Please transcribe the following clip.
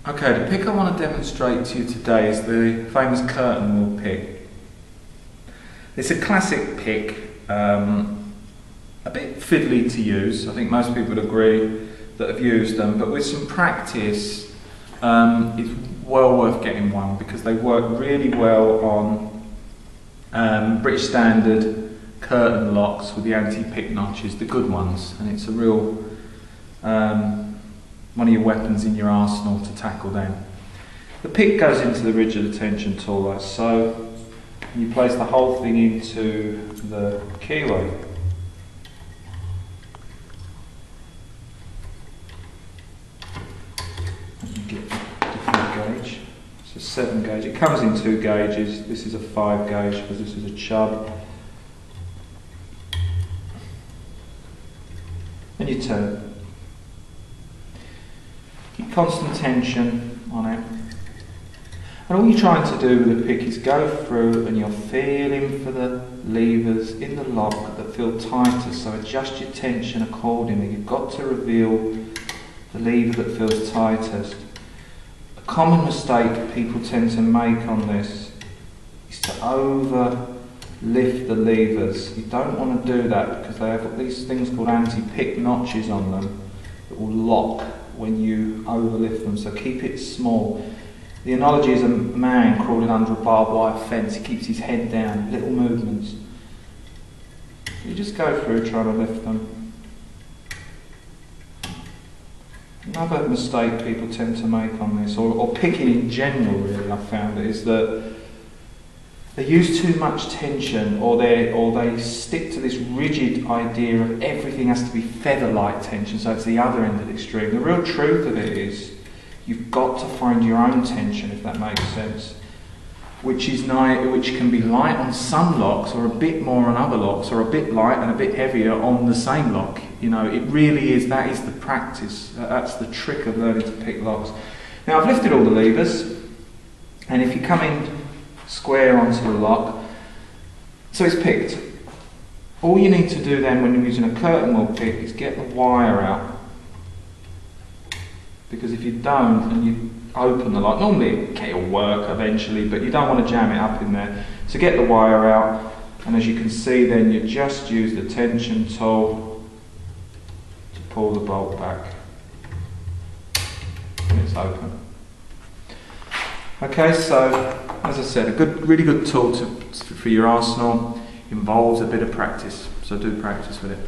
Okay, the pick I want to demonstrate to you today is the famous curtain wheel pick. It's a classic pick, a bit fiddly to use. I think most people would agree that have used them, but with some practice it's well worth getting one because they work really well on British standard curtain locks with the anti-pick notches, the good ones, and it's a real one of your weapons in your arsenal to tackle them. The pick goes into the ridge of the tension tool like so, and you place the whole thing into the keyway. And you get a different gauge. It's a 7 gauge. It comes in 2 gauges. This is a 5 gauge because this is a chub. And you turn. Keep constant tension on it. And all you're trying to do with the pick is go through and you're feeling for the levers in the lock that feel tighter, so adjust your tension accordingly. You've got to reveal the lever that feels tightest. A common mistake people tend to make on this is to over lift the levers. You don't want to do that because they have got these things called anti-pick notches on them that will lock when you overlift them, so keep it small. The analogy is a man crawling under a barbed wire fence. He keeps his head down, little movements. You just go through trying to lift them. Another mistake people tend to make on this, or picking in general really, I've found, is that they use too much tension, or they stick to this rigid idea of everything has to be feather-like tension, so it's the other end of the extreme. The real truth of it is you've got to find your own tension, if that makes sense, which can be light on some locks, or a bit more on other locks, or a bit light and a bit heavier on the same lock. You know, it really is, that is the practice, that's the trick of learning to pick locks. Now I've lifted all the levers, and if you come in square onto the lock, so it's picked. All you need to do then when you're using a curtain wheel pick is get the wire out, because if you don't and you open the lock, normally it'll work eventually, but you don't want to jam it up in there. So get the wire out, and as you can see then you just use the tension tool to pull the bolt back and it's open. Okay, so as I said, a really good tool for your arsenal. Involves a bit of practice, so do practice with it.